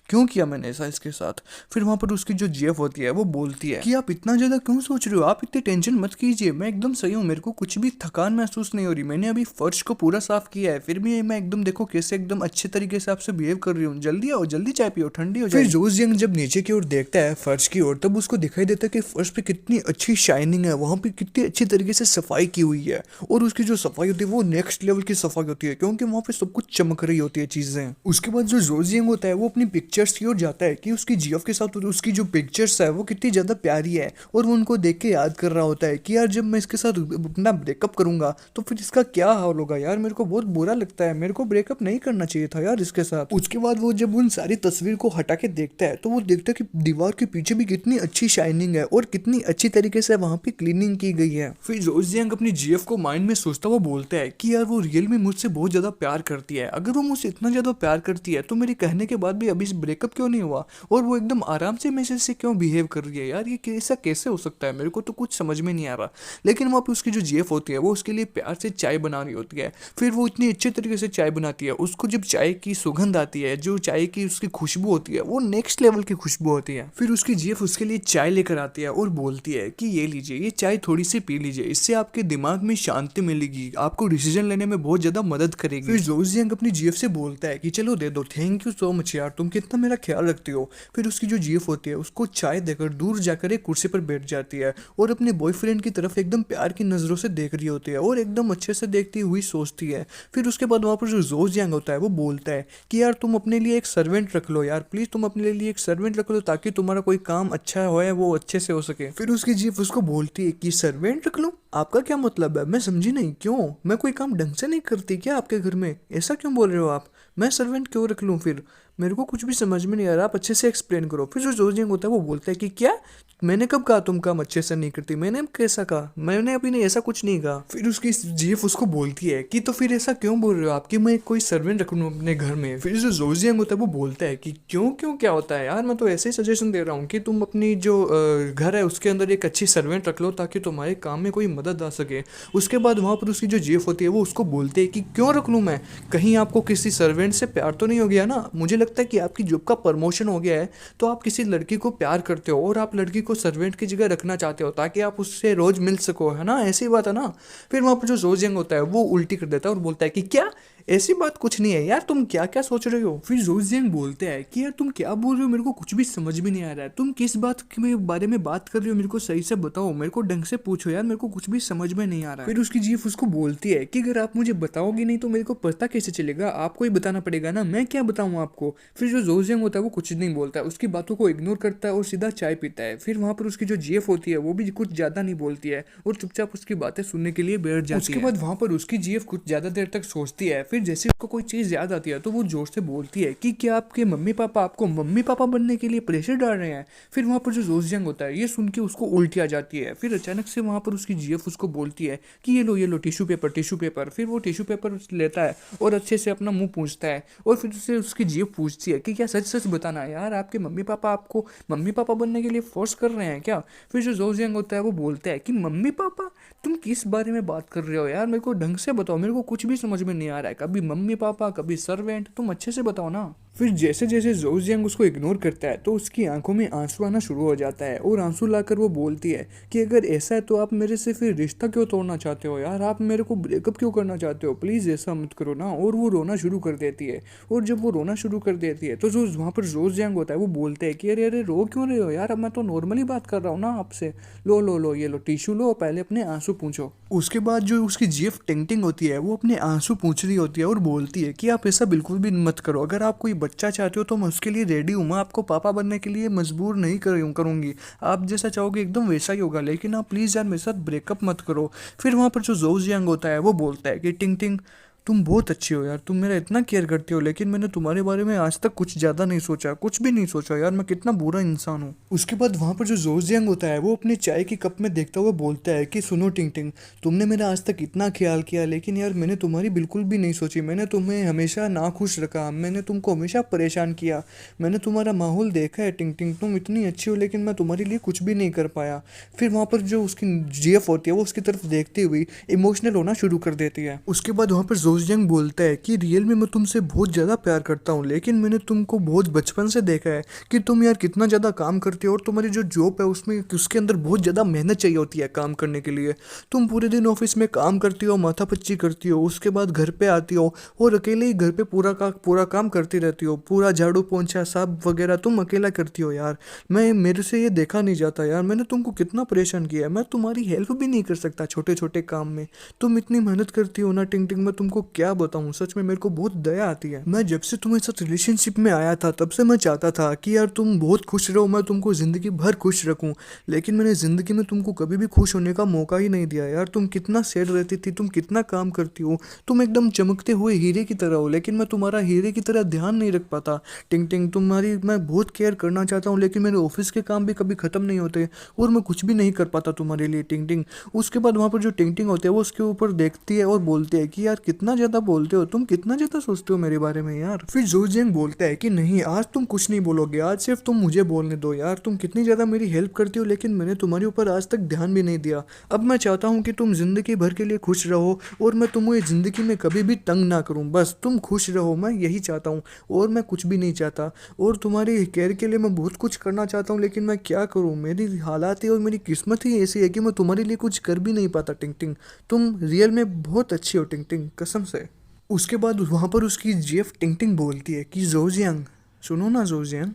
क्यों किया मैंने ऐसा इसके साथ। फिर वहाँ पर उसकी जो जेफ होती है वो बोलती है कि आप इतना ज़्यादा क्यों सोच रहे हो, आप इतनी टेंशन मत कीजिए, मैं एकदम सही हूँ, मेरे को कुछ भी थकान महसूस नहीं हो रही, मैंने अभी फर्श को पूरा साफ किया है, फिर भी मैं एकदम देखो कैसे एकदम अच्छे तरीके से आपसे बिहेव कर रही हूँ, जल्दी आओ, जल्दी चाय पियो, ठंडी हो जाए। फिर जोजियांग जब नीचे की ओर देखता है फर्श की ओर तब उसको दिखाई देता है कि फर्श पे कितनी अच्छी शाइनिंग है, वहाँ पे कितनी अच्छी तरीके से सफाई की हुई है और उसकी जो सफाई होती है वो नेक्स्ट लेवल की सफाई होती है क्योंकि वहाँ पे सब कुछ चमक रही होती है चीजें। उसके बाद जो जोजियांग होता है वो अपनी पिक्चर्स की ओर जाता है कि उसकी जीएफ के साथ उसकी जो पिक्चर्स है वो कितनी ज्यादा प्यारी है और वो उनको देख के याद कर रहा होता है कि यार जब मैं इसके साथ अपना ब्रेकअप करूंगा तो फिर इसका क्या हाल होगा, यार मेरे को बहुत बुरा लगता है, मेरे को ब्रेकअप नहीं करना चाहिए था यार इसके साथ। उसके बाद वो जब उन सारी तस्वीर को हटा के देखता है तो वो देखता है कि दीवार के पीछे भी कितनी अच्छी शाइनिंग है और कितनी अच्छी तरीके से वहां पे क्लीनिंग की गई है। फिर जोजियांग अपनी जीएफ को माइंड में सोचता हुआ बोलता है कि यार वो रियल में मुझसे बहुत ज्यादा प्यार करती है, अगर वो मुझसे इतना ज्यादा प्यार करती है तो मेरे कहने के बाद भी अभी ब्रेकअप क्यों नहीं हुआ और वो एकदम आराम से मेरे से क्यों बिहेव कर रही है, यार ये कैसा कैसे हो सकता है, मेरे को तो कुछ समझ में नहीं आ रहा। लेकिन वहाँ पे उसकी जो जीएफ होती है वो उसके लिए प्यार से चाय बना रही होती है, फिर वो इतनी अच्छे तरीके से चाय बनाती है, उसको जब चाय की सुगंध आती है, जो चाय की उसकी खुशबू होती है वो नेक्स्ट लेवल की खुशबू होती है। फिर उसकी जीएफ उसके लिए चाय लेकर आती है और बोलती है कि ये लीजिए, ये चाय थोड़ी सी पी लीजिए, इससे आपके दिमाग में शांति मिलेगी, आपको डिसीजन लेने में बहुत ज्यादा मदद करेगी। फिर जोजियांग अपनी जीएफ से बोलता है कि चलो दे दो, थैंक यू सो मच यार, तुम कितना मेरा ख्याल रखती हो। फिर उसकी जो जीएफ होती है उसको चाय देकर दूर जाकर एक कुर्सी पर बैठ जाती है और अपने बॉयफ्रेंड की तरफ एकदम प्यार की नजरों से देख रही होती है और एकदम अच्छे से देखती हुई सोचती है। फिर उसके बाद वहाँ पर जो जोजियांग होता है वो बोलता है कि यार तुम अपने लिए एक सर्वेंट रख लो यार, प्लीज तुम अपने लिए एक सर्वेंट रख लो ताकि तुम्हारा कोई काम अच्छा हो वो अच्छे से हो सके। फिर उसकी जीफ उसको बोलती है कि सर्वेंट रख लो, आपका क्या मतलब है, मैं समझी नहीं, क्यों मैं कोई काम ढंग से नहीं करती क्या आपके घर में, ऐसा क्यों बोल रहे हो आप, मैं सर्वेंट क्यों रख लूँ, फिर मेरे को कुछ भी समझ में नहीं आ रहा, आप अच्छे से एक्सप्लेन करो। फिर जो जोजियांग होता है वो बोलता है कि क्या, मैंने कब कहा तुम काम अच्छे से नहीं करती, मैंने कैसा कहा, मैंने अभी नहीं ऐसा कुछ नहीं कहा। फिर उसकी जीएफ उसको बोलती है कि तो फिर ऐसा क्यों बोल रहे हो आप कि मैं कोई सर्वेंट रख लूँ अपने घर में। फिर जो जोजियांग होता है वो बोलता है कि क्यों क्यों क्या होता है यार, मैं तो ऐसे ही सजेशन दे रहा हूँ कि तुम अपनी जो घर है उसके अंदर एक अच्छी सर्वेंट रख लो ताकि तुम्हारे काम में कोई मदद आ सके। उसके बाद वहाँ पर उसकी जो जीएफ होती है वो उसको बोलते हैं कि क्यों रख लूँ मैं, कहीं आपको किसी सर्वेंट से प्यार तो नहीं हो गया ना, मुझे लगता है कि आपकी जॉब का प्रमोशन हो गया है तो आप किसी लड़की को प्यार करते हो और आप लड़की को सर्वेंट की जगह रखना चाहते हो ताकि आप उससे रोज मिल सको, है ना, ऐसी बात है ना। फिर वहाँ पर जो जोजियांग होता है वो उल्टी कर देता है और बोलता है कि क्या ऐसी बात कुछ नहीं है यार, तुम क्या क्या सोच रहे हो। फिर जोजियांग बोलते हैं कि यार तुम क्या बोल रहे हो, मेरे को कुछ भी समझ में नहीं आ रहा है, तुम किस बात के बारे में बात कर रहे हो, मेरे को सही से बताओ, मेरे को ढंग से पूछो यार, मेरे को कुछ भी समझ में नहीं आ रहा है। फिर उसकी जीफ उसको बोलती है कि अगर आप मुझे बताओगे नहीं तो मेरे को पता कैसे चलेगा, आपको ही बताना पड़ेगा ना, मैं क्या बताऊँ आपको। फिर जो जोजियांग होता है वो कुछ नहीं बोलता है, उसकी बातों को इग्नोर करता है और सीधा चाय पीता है। फिर वहाँ पर उसकी जो जीएफ होती है वो भी कुछ ज़्यादा नहीं बोलती है और चुपचाप उसकी बातें सुनने के लिए बैठ जाती है। उसके बाद वहाँ पर उसकी जीएफ कुछ ज़्यादा देर तक सोचती है, फिर जैसे उसको कोई चीज़ याद आती है तो वो जोर से बोलती है कि क्या आपके मम्मी पापा आपको मम्मी पापा बनने के लिए प्रेशर डाल रहे हैं। फिर वहाँ पर जो जोजियांग होता है ये सुन के उसको उल्टी आ जाती है। फिर अचानक से वहाँ पर उसकी जीएफ उसको बोलती है कि ये लो टिश्यू पेपर टिश्यू पेपर। फिर वो टिश्यू पेपर लेता है और अच्छे से अपना मुंह पूंछता है और फिर उससे उसकी जीएफ पूछती है कि क्या सच सच बताना यार, आपके मम्मी पापा आपको मम्मी पापा बनने के लिए फोर्स कर रहे हैं क्या। फिर जो जोजियांग होता है वो बोलता है कि मम्मी पापा, तुम किस बारे में बात कर रहे हो यार, मेरे को ढंग से बताओ, मेरे को कुछ भी समझ में नहीं आ रहा है, कभी मम्मी पापा कभी सर्वेंट, तुम अच्छे से बताओ ना। फिर जैसे जैसे जोजियांग उसको इग्नोर करता है तो उसकी आंखों में आंसू आना शुरू हो जाता है और आंसू लाकर वो बोलती है कि अगर ऐसा है तो आप मेरे से फिर रिश्ता क्यों तोड़ना चाहते हो यार, आप मेरे को ब्रेकअप क्यों करना चाहते हो, प्लीज़ ऐसा मत करो ना। और वो रोना शुरू कर देती है और जब वो रोना शुरू कर देती है तो जो वहाँ पर जोजियांग होता है वो बोलते हैं कि अरे अरे रो क्यों रहे हो यार, अब मैं तो नॉर्मली बात कर रहा हूँ ना आपसे, लो लो लो ये लो टिश्यू लो, पहले अपने आंसू पूछो। उसके बाद जो उसकी जीफ टिंग होती है वो अपने आंसू पूछ रही होती है और बोलती है कि आप ऐसा बिल्कुल भी मत करो, अगर आप कोई बच्चा चाहते हो तो मैं उसके लिए रेडी हूँ, मैं आपको पापा बनने के लिए मजबूर नहीं करूँगी, आप जैसा चाहोगे एकदम वैसा ही होगा, लेकिन आप प्लीज़ यार मेरे साथ ब्रेकअप मत करो। फिर वहाँ पर जो जोजियांग होता है वो बोलता है कि टिंग टिंग, तुम बहुत अच्छी हो यार, तुम मेरा इतना केयर करती हो, लेकिन मैंने तुम्हारे बारे में आज तक कुछ ज़्यादा नहीं सोचा, कुछ भी नहीं सोचा यार, मैं कितना बुरा इंसान हूँ। उसके बाद वहाँ पर जो जोजियांग होता है वो अपने चाय की कप में देखता हुआ बोलता है कि सुनो टिंग टिंग, तुमने मेरा आज तक इतना ख्याल किया, लेकिन यार मैंने तुम्हारी बिल्कुल भी नहीं सोची, मैंने तुम्हें हमेशा नाखुश रखा, मैंने तुमको हमेशा परेशान किया, मैंने तुम्हारा माहौल देखा है टिंग टिंग, तुम इतनी अच्छी हो लेकिन मैं तुम्हारे लिए कुछ भी नहीं कर पाया। फिर वहाँ पर जो उसकी जीएफ होती है वो उसकी तरफ देखती हुई इमोशनल होना शुरू कर देती है। उसके बाद वहाँ पर जोजियांग बोलता है कि रियल में मैं तुमसे बहुत ज़्यादा प्यार करता हूँ, लेकिन मैंने तुमको बहुत बचपन से देखा है कि तुम यार कितना ज़्यादा काम करती हो और तुम्हारी जो जॉब है उसमें उसके अंदर बहुत ज़्यादा मेहनत चाहिए होती है काम करने के लिए। तुम पूरे दिन ऑफिस में काम करती हो, माथापच्ची करती हो, उसके बाद घर पे आती हो और अकेले ही घर पे पूरा काम करती रहती हो, पूरा झाड़ू पोंछा साफ वगैरह तुम अकेला करती हो यार। मेरे से ये देखा नहीं जाता यार, मैंने तुमको कितना परेशान किया है, मैं तुम्हारी हेल्प भी नहीं कर सकता छोटे छोटे काम में, तुम इतनी मेहनत करती हो ना टिंग टिंग, मैं तुमको क्या बताऊं, सच में मेरे को बहुत दया आती है। मैं जब से तुम्हारे साथ रिलेशनशिप में आया था तब से मैं चाहता था कि यार तुम बहुत खुश रहो, मैं तुमको जिंदगी भर खुश रखूं, लेकिन मैंने जिंदगी में तुमको कभी भी खुश होने का मौका ही नहीं दिया यार। तुम कितना सैड रहती थी, तुम कितना काम करती हो, तुम एकदम चमकते हुए हीरे की तरह हो, लेकिन मैं तुम्हारा हीरे की तरह ध्यान नहीं रख पाता टिंग टिंग। तुम्हारी मैं बहुत केयर करना चाहता हूँ, लेकिन मेरे ऑफिस के काम भी कभी खत्म नहीं होते और मैं कुछ भी नहीं कर पाता तुम्हारे लिए टिंग टिंग। उसके बाद वहाँ पर जो टिंग टिंग होते हैं वो उसके ऊपर देखती है और बोलती है कि यार कितना ज़्यादा बोलते हो तुम, कितना ज़्यादा सोचते हो मेरे बारे में यार। फिर जोजियांग बोलता है कि नहीं, आज तुम कुछ नहीं बोलोगे, आज सिर्फ तुम मुझे बोलने दो यार, तुम कितनी ज़्यादा मेरी हेल्प करती हो, लेकिन मैंने तुम्हारे ऊपर आज तक ध्यान भी नहीं दिया। अब मैं चाहता हूँ कि तुम जिंदगी भर के लिए खुश रहो और मैं तुम्हें ज़िंदगी में कभी भी तंग ना करूँ, बस तुम खुश रहो, मैं यही चाहता हूँ और मैं कुछ भी नहीं चाहता। और तुम्हारी केयर के लिए मैं बहुत कुछ करना चाहता हूँ, लेकिन मैं क्या करूँ, मेरी हालात ही और मेरी किस्मत ही ऐसी है कि मैं तुम्हारे लिए कुछ कर भी नहीं पाता टिंग टिंग। तुम रियल में बहुत अच्छी हो टिंग टिंग, कसम से। उसके बाद वहाँ पर उसकी जीएफ टिंग टिंग बोलती है कि जोजियांग, सुनो ना जोजियांग,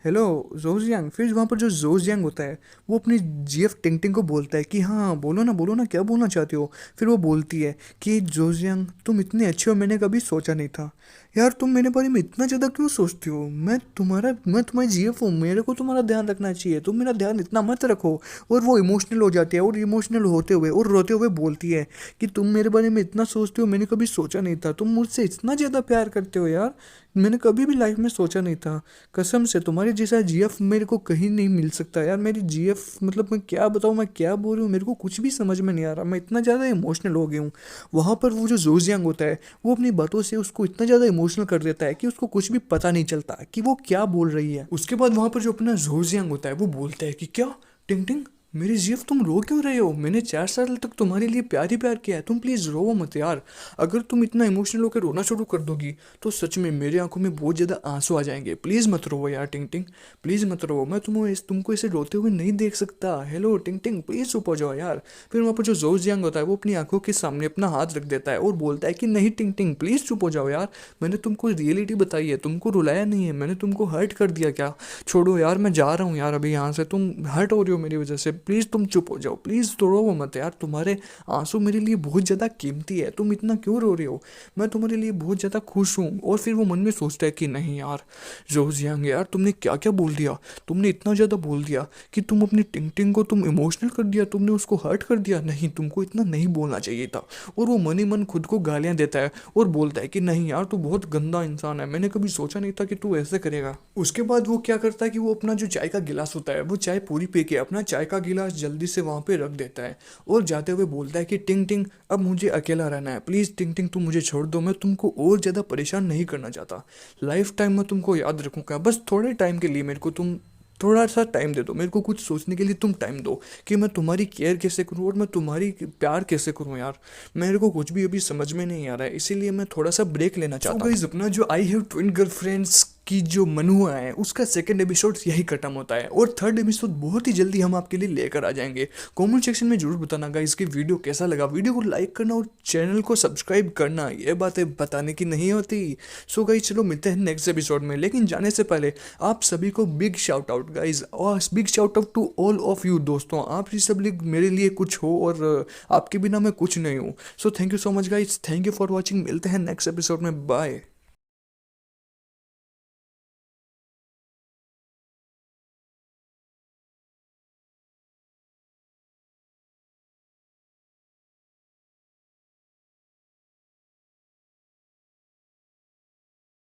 हेलो जोजियांग। फिर वहाँ पर जो जोजियांग होता है वो अपनी जीएफ टिंग टिंग को बोलता है कि हाँ बोलो ना क्या बोलना चाहते हो। फिर वो बोलती है कि जोजियांग तुम इतनी अच्छी हो, मैंने कभी सोचा नहीं था यार, तुम मेरे बारे में इतना ज़्यादा क्यों सोचती हो, मैं तुम्हारी जीएफ हूँ, मेरे को तुम्हारा ध्यान रखना चाहिए, तुम मेरा ध्यान इतना मत रखो। और वो इमोशनल हो जाती है और इमोशनल होते हुए और रोते हुए बोलती है कि तुम मेरे बारे में इतना सोचते हो, मैंने कभी सोचा नहीं था, तुम मुझसे इतना ज़्यादा प्यार करते हो यार, मैंने कभी भी लाइफ में सोचा नहीं था, कसम से तुम्हारी जैसा जीएफ मेरे को कहीं नहीं मिल सकता यार। मेरी जीएफ मतलब मैं क्या बताऊँ, मैं क्या बोल रही हूँ, मेरे को कुछ भी समझ में नहीं आ रहा, मैं इतना ज़्यादा इमोशनल हो गया हूँ। वहाँ पर वो जो जोजियांग होता है वो अपनी बातों से उसको इतना ज़्यादा इमोशनल कर देता है कि उसको कुछ भी पता नहीं चलता कि वो क्या बोल रही है। उसके बाद वहाँ पर जो अपना जोजियांग होता है वो बोलता है कि क्या टिंग टिंग, मेरी जीफ तुम रो क्यों रहे हो? मैंने 4 साल तक तुम्हारे लिए प्यार ही प्यार किया है, तुम प्लीज रो मत यार। अगर तुम इतना इमोशनल होकर रोना शुरू कर दोगी तो सच में मेरे आंखों में बहुत ज्यादा आंसू आ जाएंगे। प्लीज मत रो यार टिंग टिंग, प्लीज मत रो। मैं तुमको ऐसे रोते हुए नहीं देख सकता। हेलो टिंग टिंग, प्लीज चुप हो जाओ यार। फिर वहाँ पर जो जोज यांग होता है वो अपनी आंखों के सामने अपना हाथ रख देता है और बोलता है कि नहीं टिंग टिंग प्लीज चुप हो जाओ यार। मैंने तुमको रियलिटी बताई है, तुमको रुलाया नहीं है, मैंने तुमको हर्ट कर दिया क्या? छोड़ो यार, मैं जा रहा हूँ यार अभी यहाँ से, तुम हर्ट हो रही हो मेरी वजह से, प्लीज़ तुम चुप हो जाओ, प्लीज़ तो रो मत यार। तुम्हारे आंसू मेरे लिए बहुत ज़्यादा कीमती है, तुम इतना क्यों रो रही हो? मैं तुम्हारे लिए बहुत ज़्यादा खुश हूँ। और फिर वो मन में सोचता है कि नहीं यार जोज यांग यार, तुमने क्या क्या बोल दिया, तुमने इतना ज़्यादा बोल दिया कि तुम अपनी टिंग टिंग को तुम इमोशनल कर दिया, तुमने उसको हर्ट कर दिया। नहीं, तुमको इतना नहीं बोलना चाहिए था। और वो मन ही मन खुद को गालियाँ देता है और बोलता है कि नहीं यार तू बहुत गंदा इंसान है, मैंने कभी सोचा नहीं था कि तू ऐसे करेगा। उसके बाद वो क्या करता है कि वो अपना जो चाय का गिलास होता है वो चाय पूरी पी के अपना चाय का गिलास जल्दी से वहाँ पे रख देता है और जाते हुए बोलता है कि टिंग टिंग अब मुझे अकेला रहना है, प्लीज़ टिंग टिंग तुम मुझे छोड़ दो, मैं तुमको और ज़्यादा परेशान नहीं करना चाहता। लाइफ टाइम मैं तुमको याद रखूंगा, बस थोड़े टाइम के लिए मेरे को तुम थोड़ा सा टाइम दे दो, मेरे को कुछ सोचने के लिए तुम टाइम दो कि मैं तुम्हारी केयर कैसे करूँ और मैं तुम्हारी प्यार कैसे करूँ यार। मेरे को कुछ भी अभी समझ में नहीं आ रहा है, इसीलिए मैं थोड़ा सा ब्रेक लेना चाहता हूँ। अपना जो आई हैव ट्विन गर्लफ्रेंड्स की जो मनुआ है उसका सेकंड एपिसोड यही खत्म होता है और थर्ड एपिसोड बहुत ही जल्दी हम आपके लिए लेकर आ जाएंगे। कमेंट सेक्शन में जरूर बताना गाइस कि वीडियो कैसा लगा, वीडियो को लाइक करना और चैनल को सब्सक्राइब करना, ये बातें बताने की नहीं होती। सो गाइस चलो मिलते हैं नेक्स्ट एपिसोड में, लेकिन जाने से पहले आप सभी को बिग शाउट आउट गाइस, और big shout out to all of you दोस्तों। आप ही सब लोग मेरे लिए कुछ हो और आपके बिना मैं कुछ नहीं हूँ। So thank you so much guys, thank you for watching, मिलते हैं नेक्स्ट एपिसोड में, बाय।